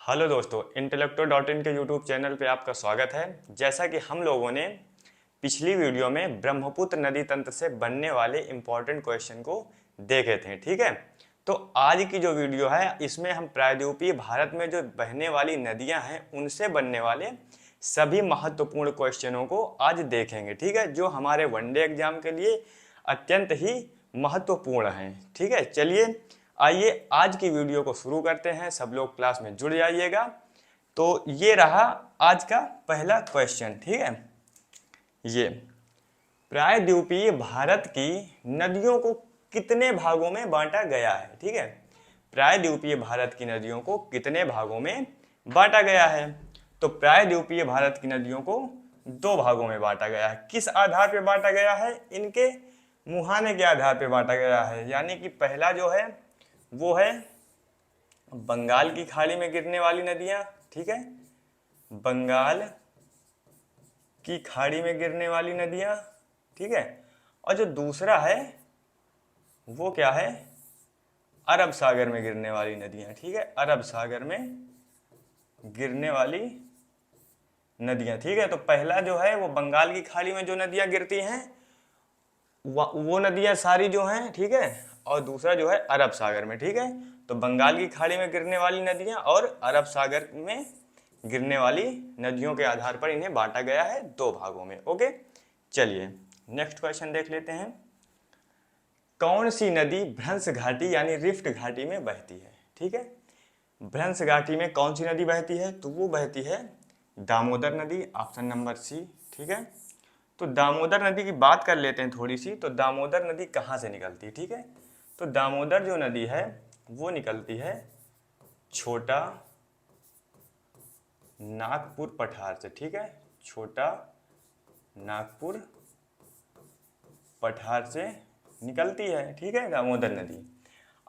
Hello दोस्तों, intellecto.in के YouTube channel पे आपका स्वागत है। जैसा कि हम लोगों ने पिछली वीडियो में ब्रह्मपुत्र नदी तंत्र से बनने वाले इम्पोर्टेंट क्वेश्चन को देखे थे, ठीक है। तो आज की जो वीडियो है इसमें हम प्रायद्वीपीय भारत में जो बहने वाली नदियां हैं उनसे बनने वाले सभी महत्वपूर्ण क्वेश्चनों को आज देखेंगे, ठीक है, जो हमारे वनडे एग्जाम के लिए अत्यंत ही महत्वपूर्ण हैं, ठीक है। चलिए आइए आज की वीडियो को शुरू करते हैं। सब लोग क्लास में जुड़ जाइएगा। तो ये रहा आज का पहला क्वेश्चन, ठीक है। ये प्रायद्वीपीय भारत की नदियों को कितने भागों में बांटा गया है, ठीक है। प्रायद्वीपीय भारत की नदियों को कितने भागों में बांटा गया है। तो प्रायद्वीपीय भारत की नदियों को दो भागों में बांटा गया है। किस आधार पर बांटा गया है? इनके मुहाने के आधार पर बांटा गया है। यानी कि पहला जो है वो है बंगाल की खाड़ी में गिरने वाली नदियां, ठीक है, बंगाल की खाड़ी में गिरने वाली नदियां, ठीक है। और जो दूसरा है वो क्या है? अरब सागर में गिरने वाली नदियां, ठीक है, अरब सागर में गिरने वाली नदियां, ठीक है। तो पहला जो है वो बंगाल की खाड़ी में जो नदियां गिरती हैं वो नदियां सारी जो हैं, ठीक है, और दूसरा जो है अरब सागर में, ठीक है। तो बंगाल की खाड़ी में गिरने वाली नदियां और अरब सागर में गिरने वाली नदियों के आधार पर इन्हें बांटा गया है दो भागों में। ओके, चलिए नेक्स्ट क्वेश्चन देख लेते हैं। कौन सी नदी भ्रंश घाटी यानी रिफ्ट घाटी में बहती है, ठीक है। भ्रंश घाटी में कौन सी नदी बहती है? तो वो बहती है दामोदर नदी, ऑप्शन नंबर सी, ठीक है। तो दामोदर नदी की बात कर लेते हैं थोड़ी सी। तो दामोदर नदी कहाँ से निकलती है, ठीक है। तो दामोदर जो नदी है वो निकलती है छोटा नागपुर पठार से, ठीक है, छोटा नागपुर पठार से निकलती है, ठीक है, दामोदर नदी।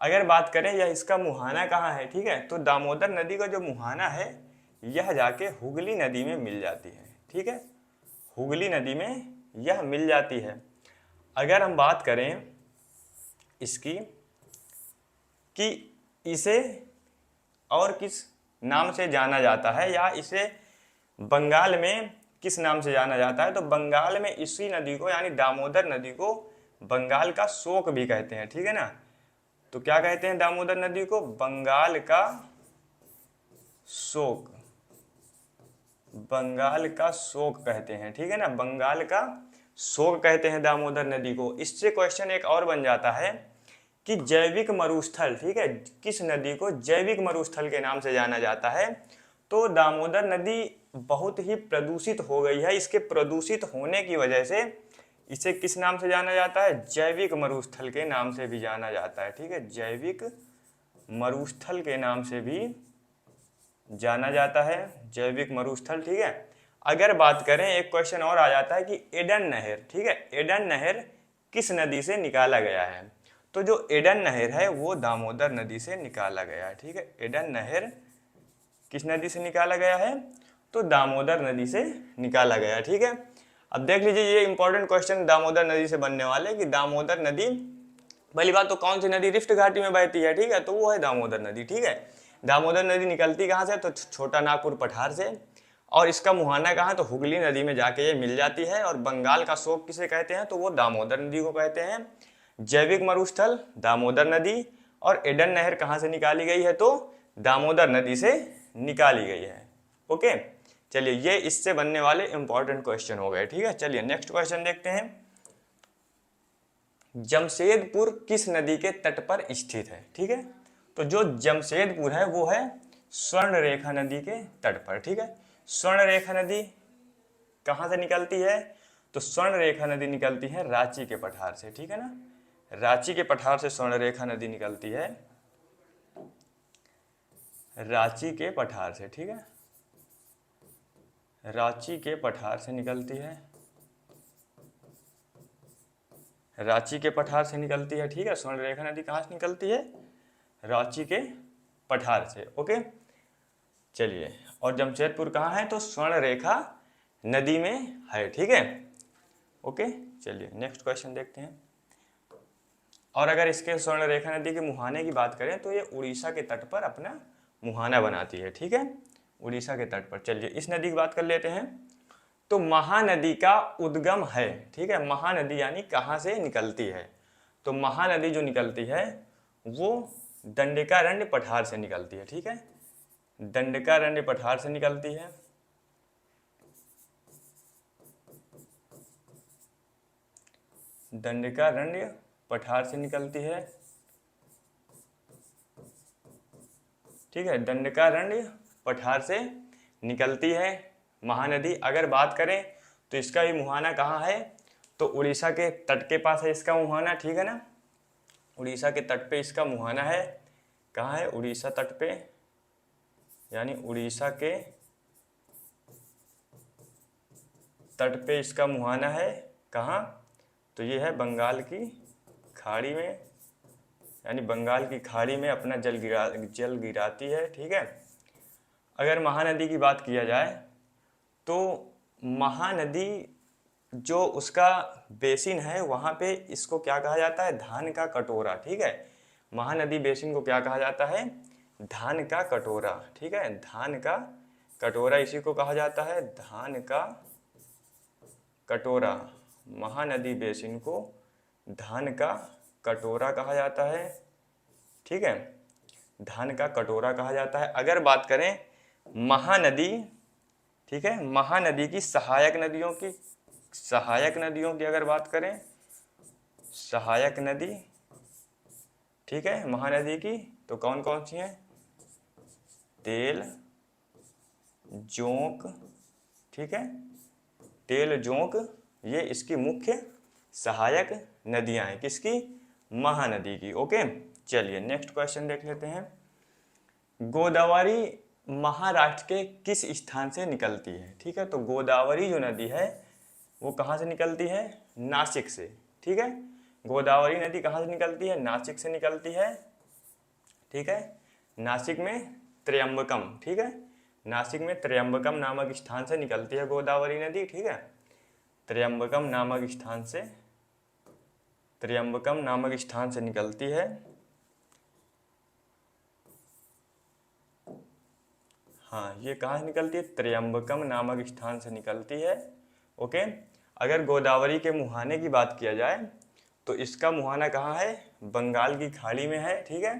अगर बात करें यह इसका मुहाना कहाँ है, ठीक है, तो दामोदर नदी का जो मुहाना है यह जाके हुगली नदी में मिल जाती है, ठीक है, हुगली नदी में यह मिल जाती है। अगर हम बात करें इसकी कि इसे और किस नाम से जाना जाता है या इसे बंगाल में किस नाम से जाना जाता है, तो बंगाल में इसी नदी को यानी दामोदर नदी को बंगाल का शोक भी कहते हैं, ठीक है ना। तो क्या कहते हैं दामोदर नदी को? बंगाल का शोक, बंगाल का शोक कहते हैं, ठीक है ना, बंगाल का शोक कहते हैं दामोदर नदी को। इससे क्वेश्चन एक और बन जाता है कि जैविक मरुस्थल, ठीक है, किस नदी को जैविक मरुस्थल के नाम से जाना जाता है। तो दामोदर नदी बहुत ही प्रदूषित हो गई है। इसके प्रदूषित होने की वजह से इसे किस नाम से जाना जाता है? जैविक मरुस्थल के नाम से भी जाना जाता है, ठीक है, जैविक मरुस्थल के नाम से भी जाना जाता है, जैविक मरुस्थल, ठीक है। अगर बात करें एक क्वेश्चन और आ जाता है कि एडन नहर, ठीक है, एडन नहर किस नदी से निकाला गया है? तो जो एडन नहर है वो दामोदर नदी से निकाला गया है, ठीक है, एडन नहर किस नदी से निकाला गया है? तो दामोदर नदी से निकाला गया है, ठीक है। अब देख लीजिए ये इंपॉर्टेंट क्वेश्चन दामोदर नदी से बनने वाले कि दामोदर नदी, पहली बात तो कौन सी नदी रिफ्ट घाटी में बहती है, ठीक है, तो वो है दामोदर नदी, ठीक है। दामोदर नदी निकलती कहाँ से? तो छोटा नागपुर पठार से। और इसका मुहाना कहाँ? तो हुगली नदी में जाके ये मिल जाती है। और बंगाल का शोक किसे कहते हैं? तो वो दामोदर नदी को कहते हैं। जैविक मरुस्थल दामोदर नदी। और एडन नहर कहाँ से निकाली गई है? तो दामोदर नदी से निकाली गई है। ओके, चलिए ये इससे बनने वाले इंपॉर्टेंट क्वेश्चन हो गए, ठीक है। चलिए नेक्स्ट क्वेश्चन देखते हैं। जमशेदपुर किस नदी के तट पर स्थित है, ठीक है। तो जो जमशेदपुर है वो है स्वर्ण रेखा नदी के तट पर, ठीक है। स्वर्ण रेखा नदी कहाँ से निकलती है? तो स्वर्ण रेखा नदी निकलती है रांची के पठार से, ठीक है ना, रांची के पठार से स्वर्ण रेखा नदी निकलती है, रांची के पठार से, ठीक है, रांची के पठार से निकलती है, रांची के पठार से निकलती है, ठीक है। स्वर्ण रेखा नदी कहाँ से निकलती है? रांची के पठार से। ओके, चलिए, और जमशेदपुर कहाँ है? तो स्वर्ण रेखा नदी में है, ठीक है। ओके, चलिए नेक्स्ट क्वेश्चन देखते हैं। और अगर इसके स्वर्ण रेखा नदी के मुहाने की बात करें तो ये उड़ीसा के तट पर अपना मुहाना बनाती है, ठीक है, उड़ीसा के तट पर। चलिए इस नदी की बात कर लेते हैं। तो महानदी का उद्गम है, ठीक है, महानदी यानी कहाँ से निकलती है। तो महानदी जो निकलती है वो दंडकारण्य पठार से निकलती है, ठीक है, दंडकारण्य पठार से निकलती है। दंडकारण्य पठार से निकलती है, ठीक है, दंडकारण्य पठार से निकलती है महानदी। अगर बात करें तो इसका भी मुहाना कहाँ है, तो उड़ीसा के तट के पास है इसका मुहाना, ठीक है ना, उड़ीसा के तट पे इसका मुहाना है। कहाँ है, उड़ीसा तट पे, यानी उड़ीसा के तट पे इसका मुहाना है। कहाँ, तो ये है बंगाल की खाड़ी में, यानी बंगाल की खाड़ी में अपना जल गिराती है, ठीक है। अगर महानदी की बात किया जाए तो महानदी जो उसका बेसिन है वहाँ पे इसको क्या कहा जाता है, धान का कटोरा, ठीक है। महानदी बेसिन को क्या कहा जाता है, धान का कटोरा, ठीक है, धान का कटोरा इसी को कहा जाता है, धान का कटोरा। महानदी बेसिन को धान का कटोरा कहा जाता है, ठीक है, धान का कटोरा कहा जाता है। अगर बात करें महानदी, ठीक है, महानदी की सहायक नदियों की अगर बात करें, सहायक नदी, ठीक है, महानदी की, तो कौन कौन सी हैं, तेल, जोंक, ठीक है, तेल, जोंक, ये इसकी मुख्य सहायक नदियां हैं, किसकी, महानदी की। ओके, चलिए नेक्स्ट क्वेश्चन देख लेते हैं। गोदावरी महाराष्ट्र के किस स्थान से निकलती है, ठीक है। तो गोदावरी जो नदी है वो कहाँ से निकलती है, नासिक से, ठीक है, गोदावरी नदी कहाँ से निकलती है, नासिक से निकलती है, ठीक है, नासिक में त्र्यंबकम, ठीक है, नासिक में त्र्यंबकम नामक स्थान से निकलती है गोदावरी नदी, ठीक है, त्र्यंबकम नामक स्थान से निकलती है। हाँ, ये कहाँ से निकलती है, त्र्यंबकम नामक स्थान से निकलती है। ओके, अगर गोदावरी के मुहाने की बात किया जाए तो इसका मुहाना कहाँ है, बंगाल की खाड़ी में है, ठीक है,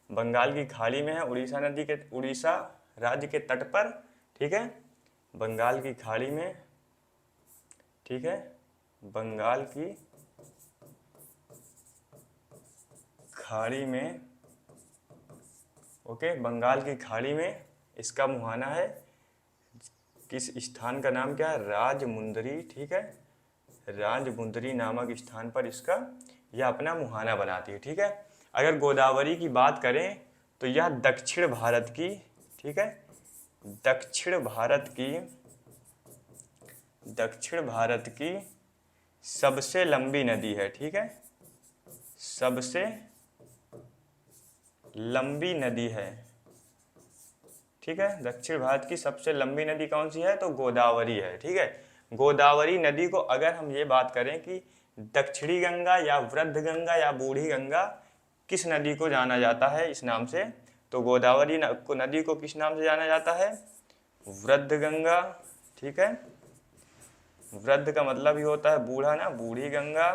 बंगाल की खाड़ी में है, उड़ीसा राज्य के तट पर, ठीक है, बंगाल की खाड़ी में, ठीक है, बंगाल की खाड़ी में, ओके, बंगाल की खाड़ी में इसका मुहाना है। किस स्थान का नाम क्या है, राजमुंदरी, ठीक है, राजमुंदरी नामक स्थान पर इसका यह अपना मुहाना बनाती है, ठीक है। अगर गोदावरी की बात करें तो यह दक्षिण भारत की, ठीक है, दक्षिण भारत की सबसे लंबी नदी है, ठीक है, सबसे लंबी नदी है, ठीक है, दक्षिण भारत की सबसे लंबी नदी कौन सी है, तो गोदावरी है, ठीक है। गोदावरी नदी को अगर हम ये बात करें कि दक्षिणी गंगा या वृद्ध गंगा या बूढ़ी गंगा किस नदी को जाना जाता है इस नाम से, तो गोदावरी नदी को किस नाम से जाना जाता है, वृद्ध गंगा, ठीक है, वृद्ध का मतलब ही होता है बूढ़ा ना, बूढ़ी गंगा,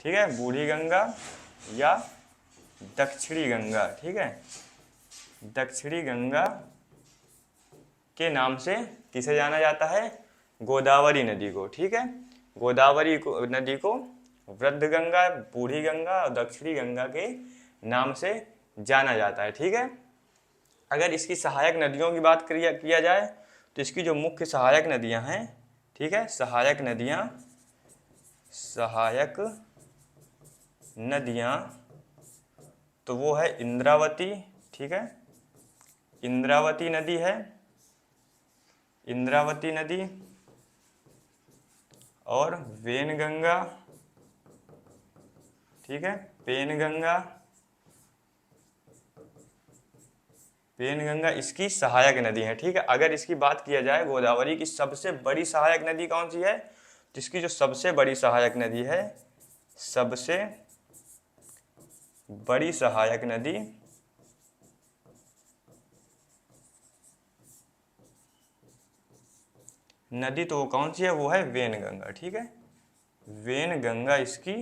ठीक है, बूढ़ी गंगा या दक्षिणी गंगा, ठीक है, दक्षिणी गंगा के नाम से किसे जाना जाता है, गोदावरी नदी को, ठीक है, गोदावरी नदी को वृद्ध गंगा, बूढ़ी गंगा और दक्षिणी गंगा के नाम से जाना जाता है, ठीक है। अगर इसकी सहायक नदियों की बात किया जाए तो इसकी जो मुख्य सहायक नदियां हैं, ठीक है, सहायक नदियां तो वो है इंद्रावती, ठीक है, इंद्रावती नदी है, इंद्रावती नदी, और वेनगंगा, ठीक है, पेनगंगा इसकी सहायक नदी है, ठीक है। अगर इसकी बात किया जाए गोदावरी की सबसे बड़ी सहायक नदी कौन सी है, तो इसकी जो सबसे बड़ी सहायक नदी है, सबसे बड़ी सहायक नदी नदी तो वो कौन सी है, वो है वेनगंगा। ठीक है, वेनगंगा इसकी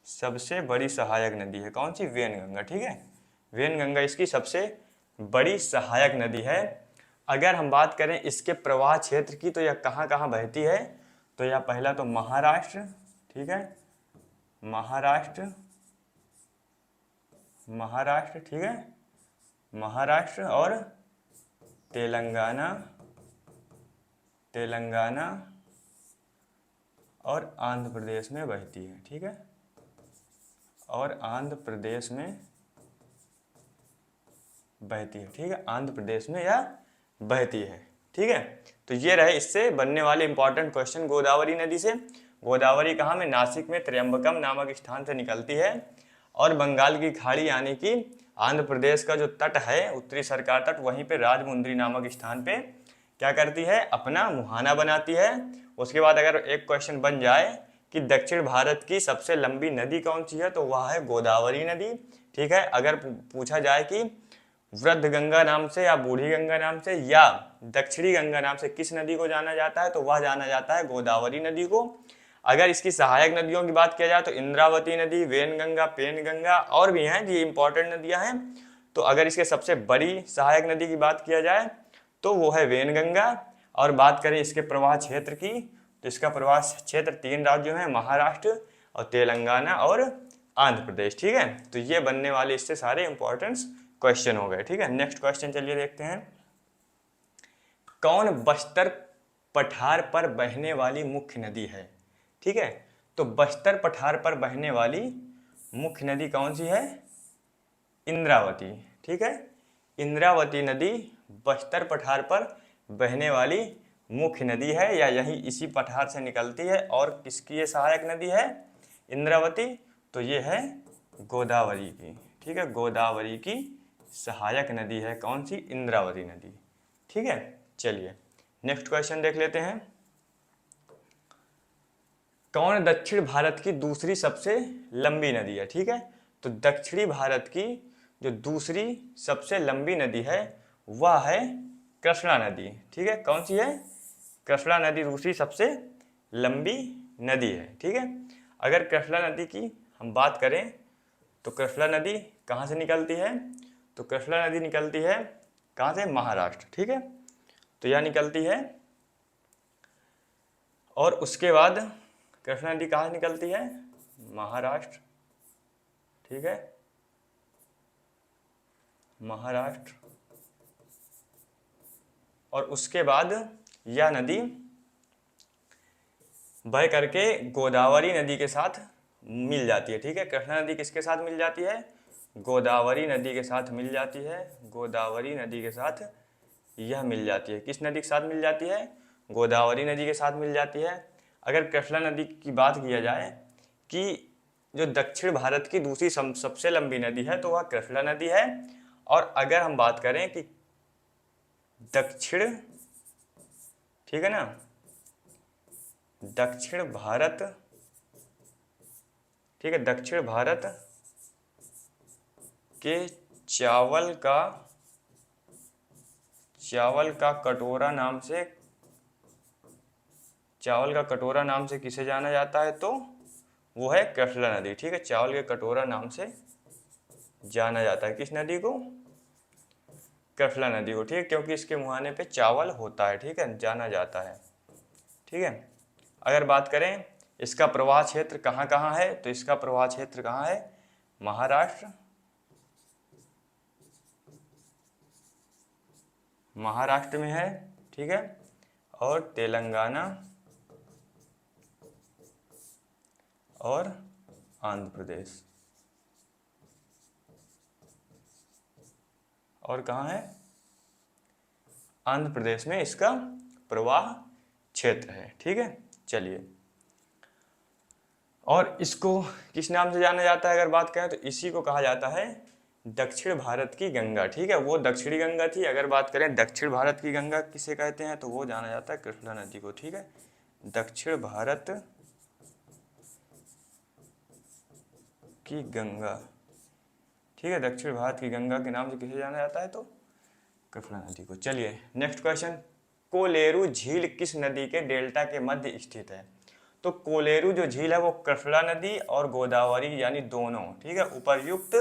सबसे बड़ी सहायक नदी है। कौन सी, वेनगंगा। ठीक है, वेनगंगा इसकी सबसे बड़ी सहायक नदी है। अगर हम बात करें इसके प्रवाह क्षेत्र की, तो यह कहाँ कहाँ बहती है, तो यह पहला तो महाराष्ट्र, ठीक है, महाराष्ट्र, महाराष्ट्र, ठीक है, महाराष्ट्र और तेलंगाना, तेलंगाना और आंध्र प्रदेश में बहती है। ठीक है, और आंध्र प्रदेश में बहती है। ठीक है, आंध्र प्रदेश में यह बहती है। ठीक है, तो ये रहे इससे बनने वाले इंपॉर्टेंट क्वेश्चन गोदावरी नदी से। गोदावरी कहाँ में, नासिक में त्र्यंबकम नामक स्थान से निकलती है और बंगाल की खाड़ी यानी कि आंध्र प्रदेश का जो तट है, उत्तरी सरकार तट, वहीं पे राजमुंद्री नामक स्थान पे क्या करती है, अपना मुहाना बनाती है। उसके बाद अगर एक क्वेश्चन बन जाए कि दक्षिण भारत की सबसे लंबी नदी कौन सी है, तो वह है गोदावरी नदी। ठीक है, अगर पूछा जाए कि वृद्ध गंगा नाम से या बूढ़ी गंगा नाम से या दक्षिणी गंगा नाम से किस नदी को जाना जाता है, तो वह जाना जाता है गोदावरी नदी को। अगर इसकी सहायक नदियों की बात किया जाए तो इंद्रावती नदी, वेनगंगा, पेनगंगा और भी हैं, ये इंपॉर्टेंट नदियां हैं। तो अगर इसके सबसे बड़ी सहायक नदी की बात किया जाए तो वो है वेनगंगा। और बात करें इसके प्रवाह क्षेत्र की, तो इसका प्रवाह क्षेत्र 3 राज्यों में, महाराष्ट्र और तेलंगाना और आंध्र प्रदेश। ठीक है, तो ये बनने वाले इससे सारे इंपॉर्टेंट क्वेश्चन हो गए। ठीक है, नेक्स्ट क्वेश्चन चलिए देखते हैं। कौन बस्तर पठार पर बहने वाली मुख्य नदी है? ठीक है, तो बस्तर पठार पर बहने वाली मुख्य नदी कौन सी है? इंद्रावती। ठीक है, इंद्रावती नदी बस्तर पठार पर बहने वाली मुख्य नदी है, या यही इसी पठार से निकलती है। और किसकी ये सहायक नदी है, इंद्रावती? तो ये है गोदावरी की। ठीक है, गोदावरी की सहायक नदी है कौन सी, इंद्रावती नदी। ठीक है, चलिए नेक्स्ट क्वेश्चन देख लेते हैं। कौन दक्षिण भारत की दूसरी सबसे लंबी नदी है? ठीक है, तो दक्षिणी भारत की जो दूसरी सबसे लंबी नदी है वह है कृष्णा नदी। ठीक है, कौन सी है? कृष्णा नदी दूसरी सबसे लंबी नदी है। ठीक है, अगर कृष्णा नदी की हम बात करें तो कृष्णा नदी कहाँ से निकलती है? तो कृष्णा नदी निकलती है कहाँ से? महाराष्ट्र। ठीक है, तो यह निकलती है। और उसके बाद कृष्णा नदी कहाँ से निकलती है? महाराष्ट्र। ठीक है, महाराष्ट्र। और उसके बाद यह नदी बह करके गोदावरी नदी के साथ मिल जाती है। ठीक है, कृष्णा नदी किसके साथ मिल जाती है? गोदावरी नदी के साथ मिल जाती है। गोदावरी नदी के साथ यह मिल जाती है। किस नदी के साथ मिल जाती है? गोदावरी नदी के साथ मिल जाती है। अगर कृष्णा नदी की बात किया जाए कि जो दक्षिण भारत की दूसरी सबसे लंबी नदी है तो वह कृष्णा नदी है। और अगर हम बात करें कि दक्षिण, ठीक है ना, दक्षिण भारत, ठीक है, दक्षिण भारत के चावल का कटोरा नाम से, चावल का कटोरा नाम से किसे जाना जाता है? तो वो है कृष्णा नदी। ठीक है, चावल के कटोरा नाम से जाना जाता है किस नदी को? कृष्णा नदी को। ठीक है, क्योंकि इसके मुहाने पे चावल होता है। ठीक है, जाना जाता है। ठीक है, अगर बात करें इसका प्रवाह क्षेत्र कहाँ कहाँ है, तो इसका प्रवाह क्षेत्र कहाँ है? महाराष्ट्र, महाराष्ट्र में है। ठीक है, और तेलंगाना और आंध्र प्रदेश। और कहाँ है? आंध्र प्रदेश में इसका प्रवाह क्षेत्र है। ठीक है, चलिए, और इसको किस नाम से जाना जाता है अगर बात करें तो इसी को कहा जाता है दक्षिण भारत की गंगा। ठीक है, वो दक्षिणी गंगा थी। अगर बात करें दक्षिण भारत की गंगा किसे कहते हैं तो वो जाना जाता है कृष्णा नदी को। ठीक है, दक्षिण भारत की गंगा, ठीक है, दक्षिण भारत की गंगा के नाम से किसे जाना जाता है, तो कृष्णा नदी को। चलिए नेक्स्ट क्वेश्चन, कोलेरू झील किस नदी के डेल्टा के मध्य स्थित है? तो कोलेरू जो झील है वो कृष्णा नदी और गोदावरी यानी दोनों, ठीक है, उपर्युक्त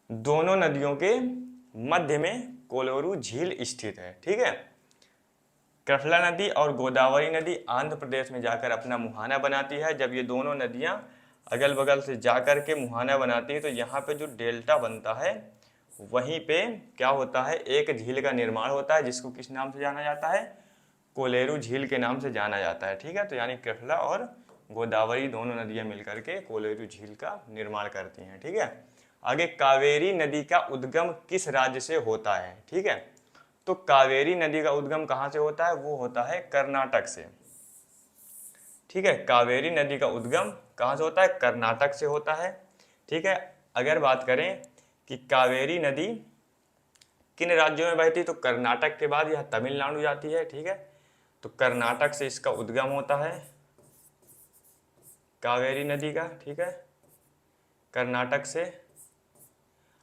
दोनों नदियों के मध्य में कोलेरू झील स्थित है, ठीक है। कृष्णा नदी और गोदावरी नदी आंध्र प्रदेश में जाकर अपना मुहाना बनाती है। जब ये दोनों नदियां अगल बगल से जाकर के मुहाना बनाती है तो यहाँ पे जो डेल्टा बनता है वहीं पे क्या होता है, एक झील का निर्माण होता है जिसको किस नाम से जाना जाता है, कोलेरू झील के नाम से जाना जाता है, ठीक है। तो यानी कृष्णा और गोदावरी दोनों नदियां मिलकर के कोलेरू झील का निर्माण करती हैं, ठीक है। आगे, कावेरी नदी का उद्गम किस राज्य से होता है, ठीक है। तो कावेरी नदी का उद्गम कहाँ से होता है, वो होता है कर्नाटक से, ठीक है। कावेरी नदी का उद्गम कहाँ से होता है, कर्नाटक से होता है, ठीक है। अगर बात करें कि कावेरी नदी किन राज्यों में बहती, तो कर्नाटक के बाद यह तमिलनाडु जाती है, ठीक है। तो कर्नाटक से इसका उद्गम होता है कावेरी नदी का, ठीक है, कर्नाटक से,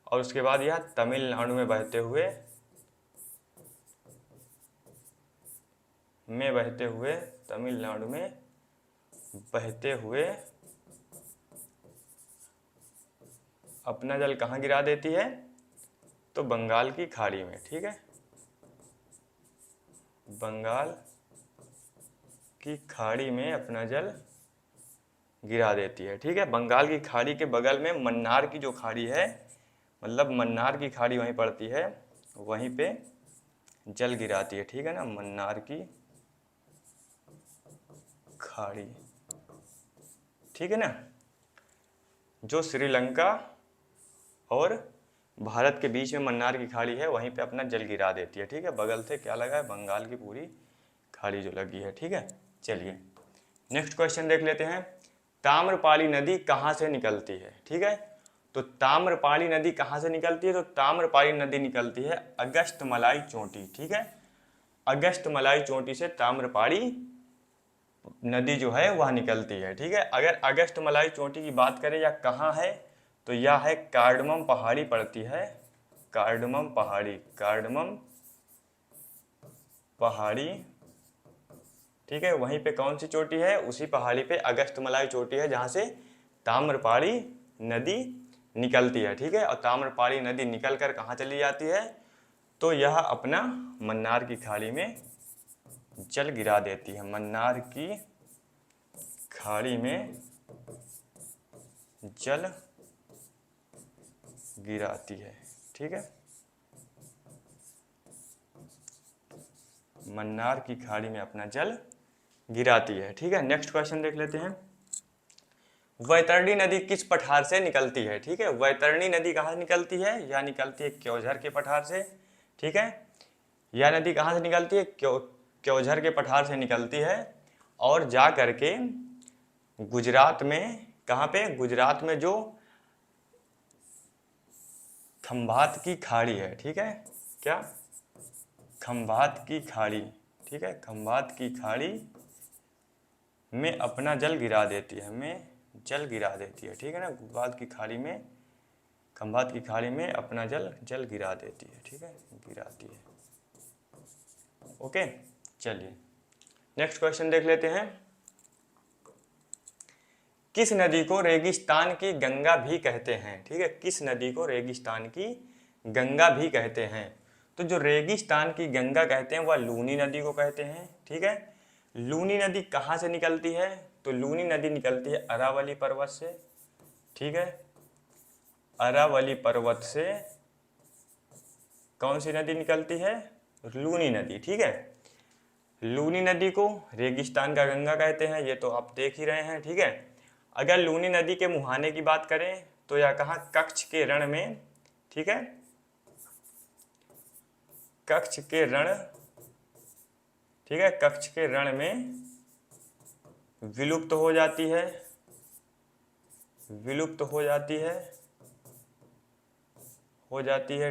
और उसके बाद यह तमिलनाडु में बहते हुए तमिलनाडु में बहते हुए अपना जल कहाँ गिरा देती है, तो बंगाल की खाड़ी में, ठीक है, बंगाल की खाड़ी में अपना जल गिरा देती है, ठीक है। बंगाल की खाड़ी के बगल में मन्नार की जो खाड़ी है, मतलब मन्नार की खाड़ी वहीं पड़ती है, वहीं पे जल गिराती है, ठीक है ना, मन्नार की खाड़ी, ठीक है ना, जो श्रीलंका और भारत के बीच में मन्नार की खाड़ी है वहीं पे अपना जल गिरा देती है, ठीक है। बगल से क्या लगा है, बंगाल की पूरी खाड़ी जो लगी है, ठीक है। चलिए नेक्स्ट क्वेश्चन देख लेते हैं, ताम्रपाली नदी कहाँ से निकलती है, ठीक है। तो ताम्रपाली नदी कहाँ से निकलती है, तो ताम्रपाली नदी निकलती है अगस्त्यमलाई चोटी, ठीक है। अगस्त्यमलाई चोटी से ताम्रपाली नदी जो है वह निकलती है, ठीक है। अगर अगस्त्यमलाई चोटी की बात करें या कहाँ है, तो यह है कार्डमम पहाड़ी पड़ती है, कार्डमम पहाड़ी, ठीक है। वहीं पे कौन सी चोटी है, उसी पहाड़ी पे अगस्त्यमलाई चोटी है जहाँ से ताम्रपाली नदी निकलती है, ठीक है। और ताम्रपाली नदी निकल कर कहाँ चली जाती है, तो यह अपना मन्नार की खाड़ी में जल गिरा देती है, मन्नार की खाड़ी में जल गिराती है, ठीक है। मन्नार की खाड़ी में अपना जल गिराती है, ठीक है। नेक्स्ट क्वेश्चन देख लेते हैं, वैतरणी नदी किस पठार से निकलती है, ठीक है। वैतरणी नदी कहाँ निकलती है, यह निकलती है क्योंझर के पठार से, ठीक है। यह नदी कहाँ से निकलती है, क्योंझर के पठार से निकलती है और जा करके गुजरात में, कहाँ पे, गुजरात में जो खंभात की खाड़ी है, ठीक है, क्या, खंभात की खाड़ी, ठीक है, खंभात की खाड़ी में अपना जल गिरा देती है, ठीक है ना, खंभात की खाड़ी में, खंभात की खाड़ी में अपना जल गिरा देती है, ठीक है, गिराती है, ओके। चलिए नेक्स्ट क्वेश्चन देख लेते हैं, किस नदी को रेगिस्तान की गंगा भी कहते हैं, ठीक है, किस नदी को रेगिस्तान की गंगा भी कहते हैं, तो जो रेगिस्तान की गंगा कहते हैं वह लूनी नदी को कहते हैं, ठीक है। लूनी नदी कहाँ से निकलती है, तो लूनी नदी निकलती है अरावली पर्वत से, ठीक है, अरावली पर्वत से कौन सी नदी निकलती है, लूनी नदी, ठीक है। लूनी नदी को रेगिस्तान का गंगा कहते हैं, ये तो आप देख ही रहे हैं, ठीक है। अगर लूनी नदी के मुहाने की बात करें तो यह कहाँ, कच्छ के रण में, ठीक है, कच्छ के रण, ठीक है, कच्छ के रण में विलुप्त हो जाती है,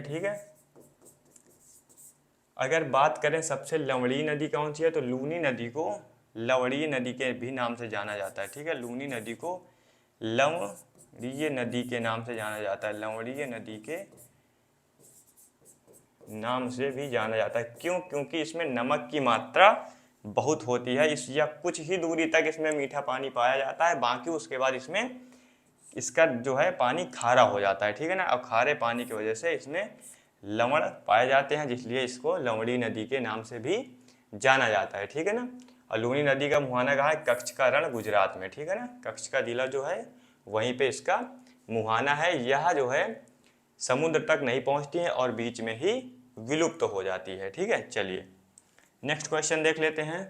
ठीक है। अगर बात करें सबसे लवणीय नदी कौन सी है, तो लूनी नदी को लवणीय नदी के भी नाम से जाना जाता है, ठीक है। लूनी नदी को लवणीय लवणीय नदी के नाम से जाना जाता है, लवणीय नदी के नाम से भी जाना जाता है। क्यों? क्योंकि इसमें नमक की मात्रा बहुत होती है, इस या कुछ ही दूरी तक इसमें मीठा पानी पाया जाता है, बाकी उसके बाद इसमें इसका जो है पानी खारा हो जाता है, ठीक है ना। और खारे पानी की वजह से इसमें लवण पाए जाते हैं, जिसलिए इसको लवणी नदी के नाम से भी जाना जाता है, ठीक है ना। और लूनी नदी का मुहाना कहाँ है? कच्छ का रण गुजरात में, ठीक है ना। कच्छ का जिला जो है वहीं पे इसका मुहाना है। यह जो है समुद्र तक नहीं पहुंचती है और बीच में ही विलुप्त हो जाती है, ठीक है। चलिए नेक्स्ट क्वेश्चन देख लेते हैं।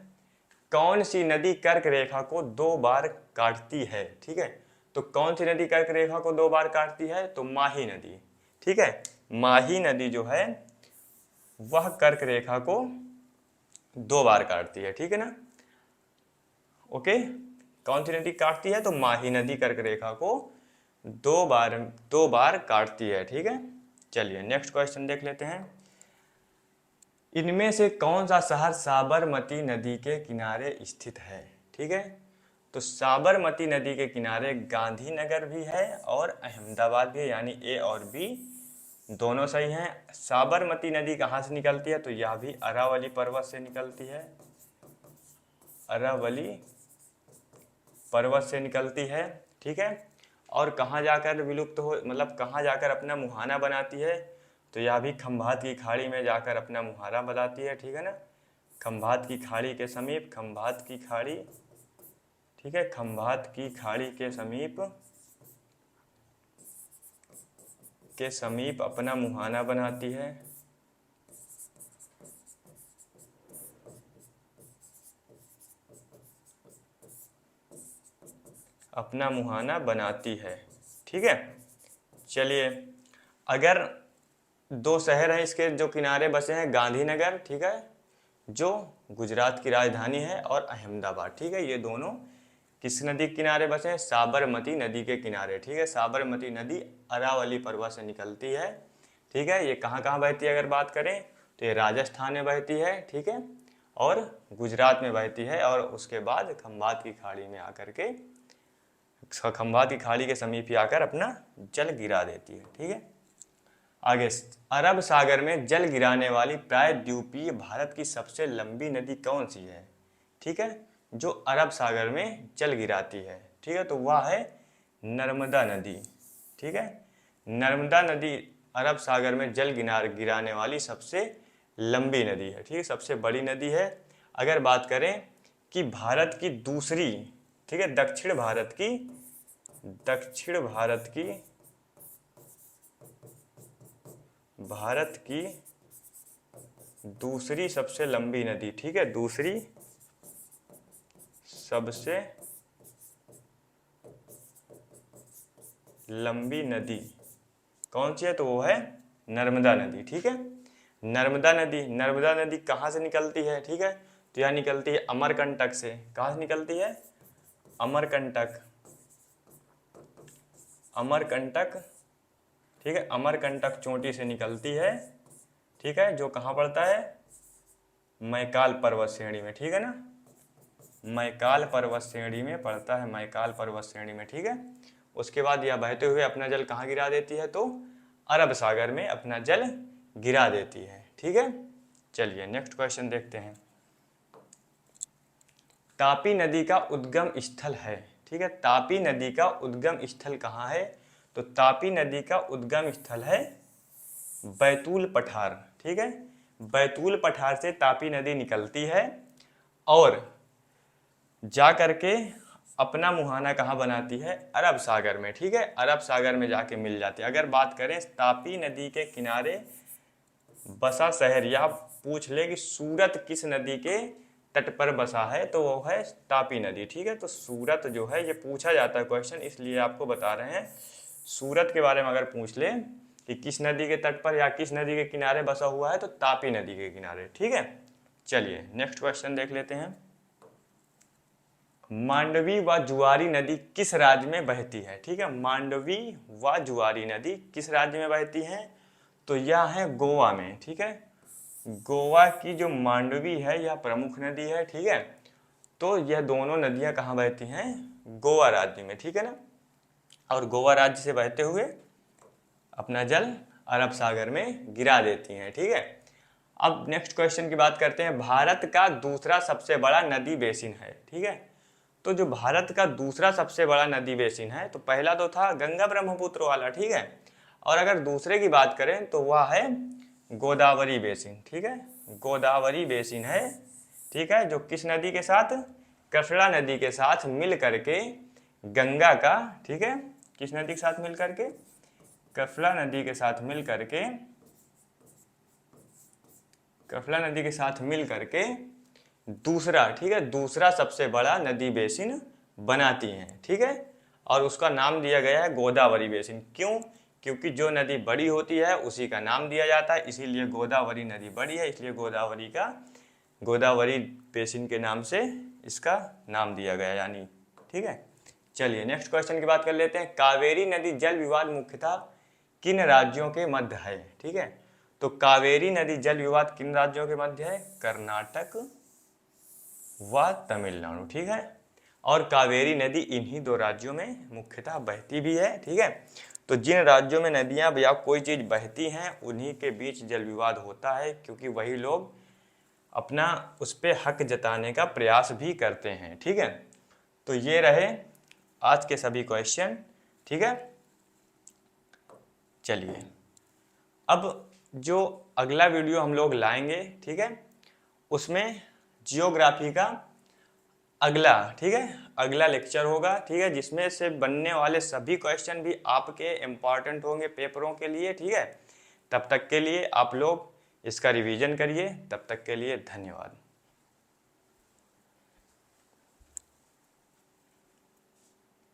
कौन सी नदी कर्क रेखा को 2 बार काटती है? ठीक है, तो कौन सी नदी कर्क रेखा को 2 बार काटती है? तो माही नदी, ठीक है। माही नदी जो है वह कर्क रेखा को 2 बार काटती है, ठीक है ना। ओके, कौन सी नदी काटती है? तो माही नदी कर्क रेखा को 2 बार काटती है, ठीक है। चलिए नेक्स्ट क्वेश्चन देख लेते हैं। इनमें से कौन सा शहर साबरमती नदी के किनारे स्थित है? ठीक है, तो साबरमती नदी के किनारे गांधीनगर भी है और अहमदाबाद भी है, यानी ए और बी दोनों सही हैं। साबरमती नदी कहाँ से निकलती है? तो यह भी अरावली पर्वत से निकलती है, अरावली पर्वत से निकलती है, ठीक है। और कहाँ जाकर विलुप्त हो, मतलब कहाँ जाकर अपना मुहाना बनाती है? तो यह भी खंभात की खाड़ी में जाकर अपना मुहाना बनाती है, ठीक है ना। खंभात की खाड़ी के समीप, खंभात की खाड़ी, ठीक है, खंभात की खाड़ी के समीप अपना मुहाना बनाती है। अपना मुहाना बनाती है, ठीक है। चलिए, अगर 2 शहर हैं इसके जो किनारे बसे हैं, गांधीनगर, ठीक है, जो गुजरात की राजधानी है, और अहमदाबाद, ठीक है, ये दोनों किस नदी के किनारे बसे हैं? साबरमती नदी के किनारे, ठीक है। साबरमती नदी अरावली पर्वत से निकलती है, ठीक है। ये कहाँ कहाँ बहती है अगर बात करें तो ये राजस्थान में बहती है, ठीक है, और गुजरात में बहती है, और उसके बाद खंभात की खाड़ी में आकर के, खंभात की खाड़ी के समीप ही आकर अपना जल गिरा देती है, ठीक है। आगे, अरब सागर में जल गिराने वाली प्रायद्वीपीय भारत की सबसे लंबी नदी कौन सी है? ठीक है, जो अरब सागर में जल गिराती है, ठीक है, तो वह है नर्मदा नदी, ठीक है। नर्मदा नदी अरब सागर में जल गिराने वाली सबसे लंबी नदी है, ठीक है, सबसे बड़ी नदी है। अगर बात करें कि भारत की दूसरी, ठीक है, दक्षिण भारत की दूसरी सबसे लंबी नदी, ठीक है, दूसरी सबसे लंबी नदी कौन सी है? तो वो है नर्मदा नदी, ठीक है। नर्मदा नदी कहाँ से निकलती है? ठीक है, तो यह निकलती है अमरकंटक से। कहाँ से निकलती है? अमरकंटक, ठीक है, अमरकंटक चोटी से निकलती है, ठीक है, जो कहाँ पड़ता है? मैकाल पर्वत श्रेणी में, ठीक है ना। मैकाल पर्वत श्रेणी में पड़ता है, मैकाल पर्वत श्रेणी में, ठीक है। उसके बाद यह बहते हुए अपना जल कहाँ गिरा देती है? तो अरब सागर में अपना जल गिरा देती है, ठीक है। चलिए नेक्स्ट क्वेश्चन देखते हैं। तापी नदी का उद्गम स्थल है, ठीक है, तापी नदी का उद्गम स्थल कहाँ है? तो तापी नदी का उद्गम स्थल है बैतूल पठार, ठीक है। बैतूल पठार से तापी नदी निकलती है और जा करके अपना मुहाना कहाँ बनाती है? अरब सागर में, ठीक है, अरब सागर में जाके मिल जाती है। अगर बात करें तापी नदी के किनारे बसा शहर, या पूछ ले कि सूरत किस नदी के तट पर बसा है, तो वो है तापी नदी, ठीक है। तो सूरत जो है, ये पूछा जाता है क्वेश्चन, इसलिए आपको बता रहे हैं। सूरत के बारे में अगर पूछ ले कि किस नदी के तट पर या किस नदी के किनारे बसा हुआ है, तो तापी नदी के किनारे, ठीक है। चलिए नेक्स्ट क्वेश्चन देख लेते हैं। मांडवी व जुआरी नदी किस राज्य में बहती है? ठीक है, मांडवी व जुआरी नदी किस राज्य में बहती है? तो यह है गोवा में, ठीक है। गोवा की जो मांडवी है यह प्रमुख नदी है, ठीक है। तो यह दोनों नदियां कहाँ बहती हैं? गोवा राज्य में, ठीक है ना। और गोवा राज्य से बहते हुए अपना जल अरब सागर में गिरा देती हैं। ठीक है, अब नेक्स्ट क्वेश्चन की बात करते हैं। भारत का दूसरा सबसे बड़ा नदी बेसिन है। ठीक है, तो जो भारत का दूसरा सबसे बड़ा नदी बेसिन है, तो पहला तो था गंगा ब्रह्मपुत्र वाला। ठीक है, और अगर दूसरे की बात करें तो वह है गोदावरी बेसिन। ठीक है, गोदावरी बेसिन है। ठीक है, जो किस नदी के साथ, कृष्णा नदी के साथ मिल करके गंगा का, ठीक है, किस नदी के साथ मिल करके, कृष्णा नदी के साथ मिल करके, कृष्णा नदी के साथ मिल करके दूसरा, ठीक है, दूसरा सबसे बड़ा नदी बेसिन बनाती हैं। ठीक है, और उसका नाम दिया गया है गोदावरी बेसिन। क्यों? क्योंकि जो नदी बड़ी होती है उसी का नाम दिया जाता है, इसीलिए गोदावरी नदी बड़ी है, इसलिए गोदावरी बेसिन के नाम से इसका नाम दिया गया यानी। ठीक है, चलिए नेक्स्ट क्वेश्चन की बात कर लेते हैं। कावेरी नदी जल विवाद मुख्यतः किन राज्यों के मध्य है? ठीक है, तो कावेरी नदी जल विवाद किन राज्यों के मध्य है? कर्नाटक व तमिलनाडु। ठीक है, और कावेरी नदी इन्हीं दो राज्यों में मुख्यतः बहती भी है। ठीक है, तो जिन राज्यों में नदियां या कोई चीज बहती हैं उन्हीं के बीच जल विवाद होता है, क्योंकि वही लोग अपना उस पर हक जताने का प्रयास भी करते हैं। ठीक है, तो ये रहे आज के सभी क्वेश्चन। ठीक है, चलिए अब जो अगला वीडियो हम लोग लाएंगे, ठीक है, उसमें जियोग्राफी का अगला, ठीक है, अगला लेक्चर होगा। ठीक है, जिसमें से बनने वाले सभी क्वेश्चन भी आपके इम्पॉर्टेंट होंगे पेपरों के लिए। ठीक है, तब तक के लिए आप लोग इसका रिवीजन करिए। तब तक के लिए धन्यवाद।